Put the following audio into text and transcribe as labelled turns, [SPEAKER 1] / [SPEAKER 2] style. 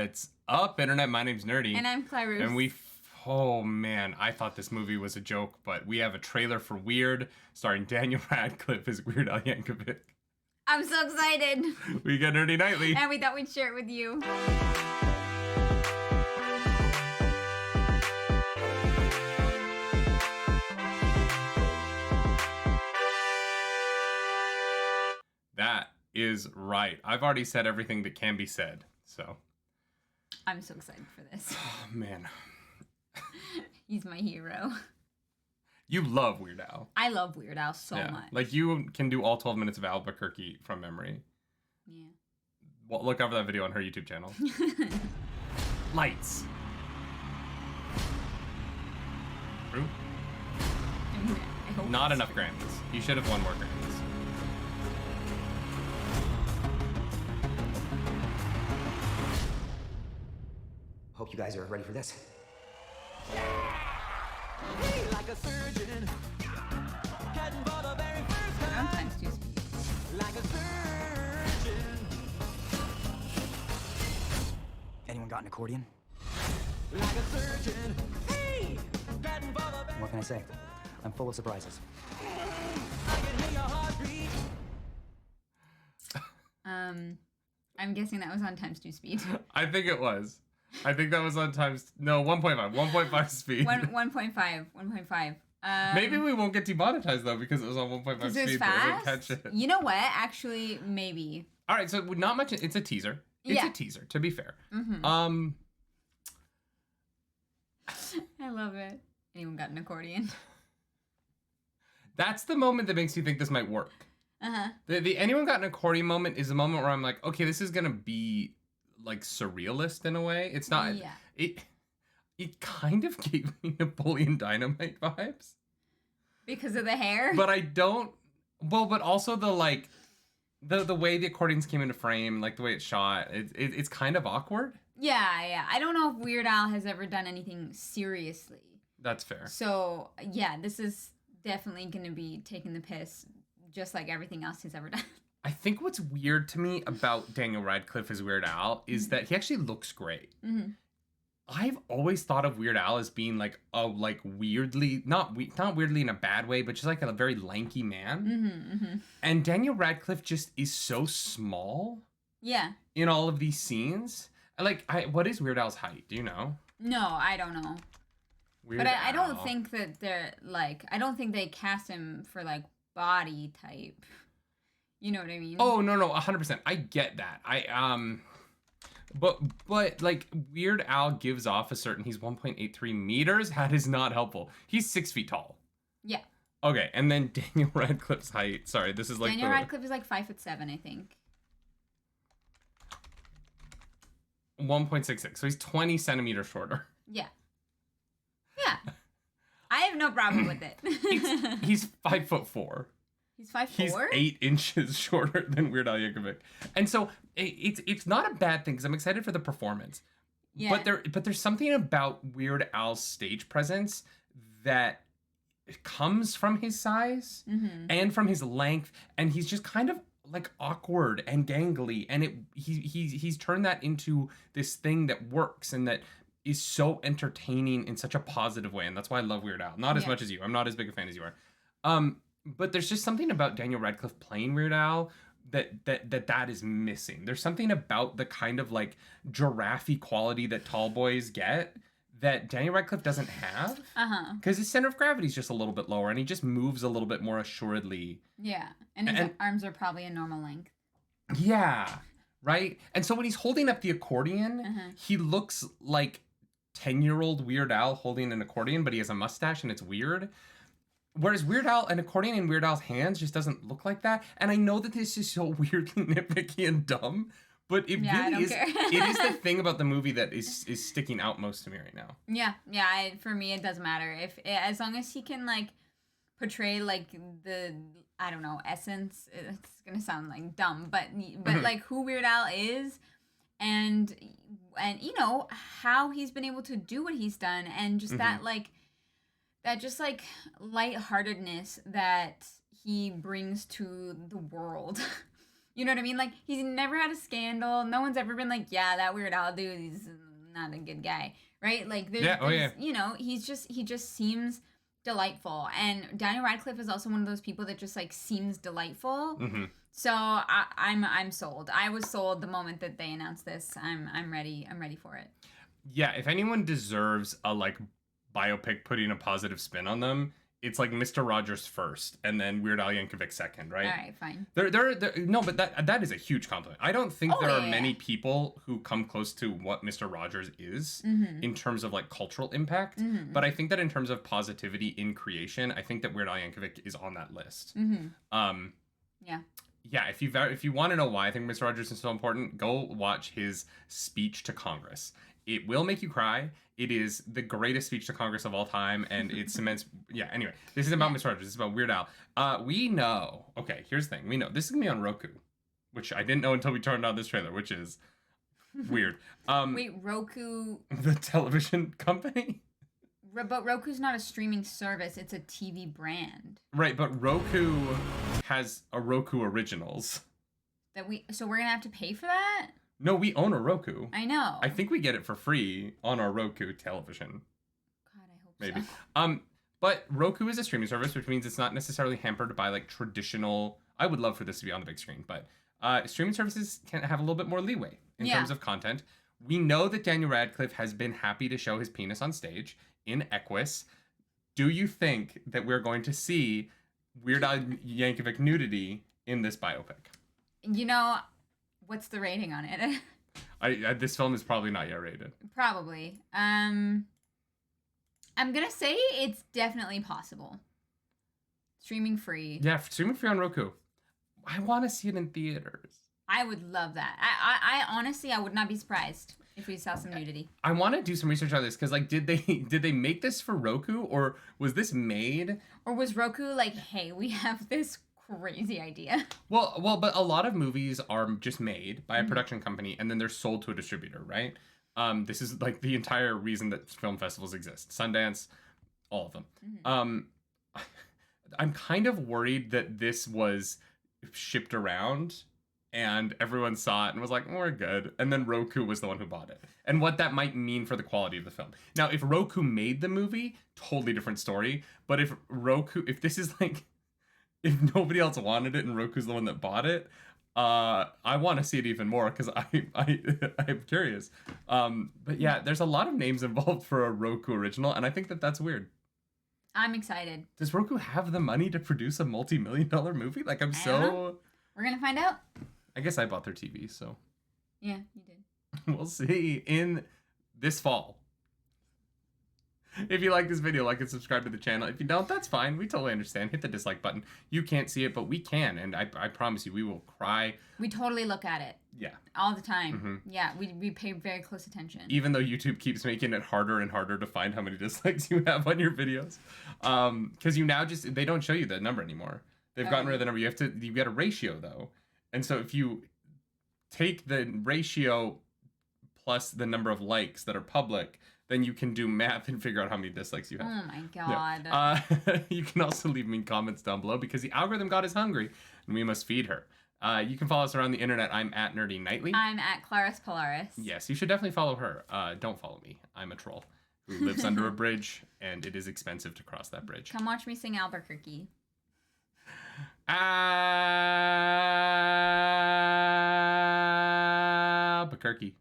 [SPEAKER 1] What's up, Internet? My name's Nerdy.
[SPEAKER 2] And I'm Clarus.
[SPEAKER 1] And oh man, I thought this movie was a joke, but we have a trailer for Weird, starring Daniel Radcliffe as Weird Al Yankovic.
[SPEAKER 2] I'm so excited.
[SPEAKER 1] We get Nerdy Nightly.
[SPEAKER 2] And we thought we'd share it with you.
[SPEAKER 1] That is right. I've already said everything that can be said, so.
[SPEAKER 2] I'm so excited for this.
[SPEAKER 1] Oh, man.
[SPEAKER 2] He's my hero.
[SPEAKER 1] You love Weird Al.
[SPEAKER 2] I love Weird Al so much.
[SPEAKER 1] Like, you can do all 12 minutes of Albuquerque from memory.
[SPEAKER 2] Yeah.
[SPEAKER 1] Well, look over that video on her YouTube channel. Lights. True?
[SPEAKER 2] I hope
[SPEAKER 1] Not
[SPEAKER 2] it's
[SPEAKER 1] enough
[SPEAKER 2] true.
[SPEAKER 1] Grammys. He should have won more Grammys.
[SPEAKER 3] Hope you guys are ready for this.
[SPEAKER 4] Like a surgeon, cutting for the very first time.
[SPEAKER 2] Sometimes too speed.
[SPEAKER 4] Like a surgeon,
[SPEAKER 3] Anyone got an accordion?
[SPEAKER 4] like a surgeon. Hey, cutting for the very.
[SPEAKER 3] What can I say? I'm full of surprises.
[SPEAKER 4] I can hear your heartbeat.
[SPEAKER 2] I'm guessing that was on times 2 speed.
[SPEAKER 1] I think it was. I think that was on times... No, 1.5. 1.5 speed.
[SPEAKER 2] 1.5.
[SPEAKER 1] Maybe we won't get demonetized, though, because it was on 1.5
[SPEAKER 2] Because
[SPEAKER 1] speed.
[SPEAKER 2] it was
[SPEAKER 1] but we'll
[SPEAKER 2] fast.
[SPEAKER 1] catch it.
[SPEAKER 2] You know what? Actually, maybe.
[SPEAKER 1] All right, so not much... It's a teaser. It's
[SPEAKER 2] Yeah.
[SPEAKER 1] a teaser, to be fair.
[SPEAKER 2] Mm-hmm. I love it. Anyone got an accordion?
[SPEAKER 1] That's the moment that makes you think this might work.
[SPEAKER 2] Uh-huh.
[SPEAKER 1] The anyone got an accordion moment is a moment where I'm like, okay, this is going to be, like, surrealist in a way. It's not...
[SPEAKER 2] Yeah.
[SPEAKER 1] It kind of gave me Napoleon Dynamite vibes.
[SPEAKER 2] Because of the hair?
[SPEAKER 1] But I don't... Well, but also the, like... The way the accordions came into frame, like the way it's shot, it's kind of awkward.
[SPEAKER 2] Yeah. I don't know if Weird Al has ever done anything seriously.
[SPEAKER 1] That's fair.
[SPEAKER 2] So, yeah, this is definitely going to be taking the piss, just like everything else he's ever done.
[SPEAKER 1] I think what's weird to me about Daniel Radcliffe as Weird Al is that he actually looks great.
[SPEAKER 2] Mm-hmm.
[SPEAKER 1] I've always thought of Weird Al as being like a weirdly, not weirdly in a bad way, but just like a very lanky man.
[SPEAKER 2] Mm-hmm.
[SPEAKER 1] And Daniel Radcliffe just is so small
[SPEAKER 2] Yeah.
[SPEAKER 1] in all of these scenes. What is Weird Al's height? Do you know?
[SPEAKER 2] No, I don't know.
[SPEAKER 1] Weird
[SPEAKER 2] But I don't
[SPEAKER 1] Al.
[SPEAKER 2] think that they're, like, I don't think they cast him for, like, body type. You know what I mean?
[SPEAKER 1] Oh, no, 100%. I get that. But like Weird Al gives off a certain, he's 1.83 meters. That is not helpful. He's 6 feet tall.
[SPEAKER 2] Yeah.
[SPEAKER 1] Okay, and then Daniel Radcliffe's height. Sorry, this is like
[SPEAKER 2] Daniel Radcliffe is, like, 5'7", I think.
[SPEAKER 1] 1.66. So he's 20 centimeters shorter.
[SPEAKER 2] Yeah. Yeah. I have no problem with it.
[SPEAKER 1] He's 5'4".
[SPEAKER 2] He's 5'4"?
[SPEAKER 1] He's 8 inches shorter than Weird Al Yankovic. And so it's not a bad thing because I'm excited for the performance.
[SPEAKER 2] Yeah.
[SPEAKER 1] But there's something about Weird Al's stage presence that comes from his size and from his length, and he's just kind of like awkward and gangly, and he's turned that into this thing that works and that is so entertaining in such a positive way, and that's why I love Weird Al. Not as much as you. I'm not as big a fan as you are. But there's just something about Daniel Radcliffe playing Weird Al that is missing. There's something about the kind of like giraffe-y quality that tall boys get that Daniel Radcliffe doesn't have. Because his center of gravity is just a little bit lower, and he just moves a little bit more assuredly.
[SPEAKER 2] Yeah. And his arms are probably a normal length.
[SPEAKER 1] Yeah. Right? And so when he's holding up the accordion, he looks like 10-year-old Weird Al holding an accordion, but he has a mustache and it's weird. Whereas Weird Al, an accordion in Weird Al's hands just doesn't look like that. And I know that this is so weirdly nitpicky and dumb, but it really is. It is the thing about the movie that is sticking out most to me right now.
[SPEAKER 2] Yeah. For me, it doesn't matter as long as he can like portray like the, I don't know, essence. It's gonna sound like dumb, but like who Weird Al is, and you know how he's been able to do what he's done, and just that just like lightheartedness that he brings to the world You know what I mean? Like, he's never had a scandal. No one's ever been like, yeah, that Weird Al dude, he's not a good guy, right? Like, there's you know, he just seems delightful. And Daniel Radcliffe is also one of those people that just like seems delightful.
[SPEAKER 1] Mm-hmm.
[SPEAKER 2] So I'm sold. I was sold the moment that they announced this. I'm ready. I'm ready for it.
[SPEAKER 1] Yeah, if anyone deserves a like biopic putting a positive spin on them, it's like Mr. Rogers first, and then Weird Al Yankovic second, right?
[SPEAKER 2] All right, fine.
[SPEAKER 1] No, but that is a huge compliment. I don't think there are
[SPEAKER 2] yeah.
[SPEAKER 1] many people who come close to what Mr. Rogers is in terms of like cultural impact. But I think that in terms of positivity in creation, I think that Weird Al Yankovic is on that list.
[SPEAKER 2] Yeah.
[SPEAKER 1] Yeah, if you want to know why I think Mr. Rogers is so important, go watch his speech to Congress. It will make you cry. It is the greatest speech to Congress of all time, and it cements. Yeah. Anyway, this is about Mr. Rogers. This is about Weird Al. We know. Okay, here's the thing. We know this is gonna be on Roku, which I didn't know until we turned on this trailer, which is weird.
[SPEAKER 2] Wait, Roku?
[SPEAKER 1] The television company.
[SPEAKER 2] But Roku's not a streaming service; it's a TV brand.
[SPEAKER 1] Right, but Roku has a Roku Originals.
[SPEAKER 2] So we're gonna have to pay for that?
[SPEAKER 1] No, we own a Roku.
[SPEAKER 2] I know.
[SPEAKER 1] I think we get it for free on our Roku television.
[SPEAKER 2] God, I hope
[SPEAKER 1] Maybe.
[SPEAKER 2] so.
[SPEAKER 1] But Roku is a streaming service, which means it's not necessarily hampered by like traditional. I would love for this to be on the big screen, but streaming services can have a little bit more leeway in terms of content. We know that Daniel Radcliffe has been happy to show his penis on stage in Equus. Do you think that we're going to see Weird Al Yankovic nudity in this biopic?
[SPEAKER 2] You know, what's the rating on it?
[SPEAKER 1] This film is probably not yet rated.
[SPEAKER 2] Probably. I'm gonna say it's definitely possible. Streaming free.
[SPEAKER 1] Yeah, streaming free on Roku. I want to see it in theaters.
[SPEAKER 2] I would love that. I honestly, I would not be surprised if we saw some nudity.
[SPEAKER 1] I want to do some research on this because, like, did they make this for Roku, or was this made?
[SPEAKER 2] Or was Roku like, hey, we have this crazy idea?
[SPEAKER 1] Well, but a lot of movies are just made by a production company and then they're sold to a distributor, right? This is like the entire reason that film festivals exist. Sundance, all of them. I'm kind of worried that this was shipped around and everyone saw it and was like, we're good. And then Roku was the one who bought it. And what that might mean for the quality of the film. Now, if Roku made the movie, totally different story. But if this is like, if nobody else wanted it and Roku's the one that bought it, I want to see it even more because I'm curious. But yeah, there's a lot of names involved for a Roku original, and I think that that's weird.
[SPEAKER 2] I'm excited.
[SPEAKER 1] Does Roku have the money to produce a multi-million-dollar movie? Like,
[SPEAKER 2] I don't know. We're gonna find out.
[SPEAKER 1] I guess I bought their TV, so.
[SPEAKER 2] Yeah, you did.
[SPEAKER 1] We'll see in this fall. If you like this video, like and subscribe to the channel. If you don't, that's fine. We totally understand. Hit the dislike button. You can't see it, but we can, and I promise you, we will cry.
[SPEAKER 2] We totally look at it.
[SPEAKER 1] Yeah.
[SPEAKER 2] All the time. Yeah, we pay very close attention.
[SPEAKER 1] Even though YouTube keeps making it harder and harder to find how many dislikes you have on your videos. Because they don't show you the number anymore. They've gotten rid of the number. You get a ratio, though. And so if you take the ratio plus the number of likes that are public, then you can do math and figure out how many dislikes you have.
[SPEAKER 2] Oh my god.
[SPEAKER 1] Yeah. You can also leave me comments down below because the algorithm god is hungry and we must feed her. You can follow us around the internet. I'm at Nerdy Nightly.
[SPEAKER 2] I'm at Claris Polaris.
[SPEAKER 1] Yes, you should definitely follow her. Don't follow me. I'm a troll who lives under a bridge and it is expensive to cross that bridge.
[SPEAKER 2] Come watch me sing Albuquerque.
[SPEAKER 1] Albuquerque.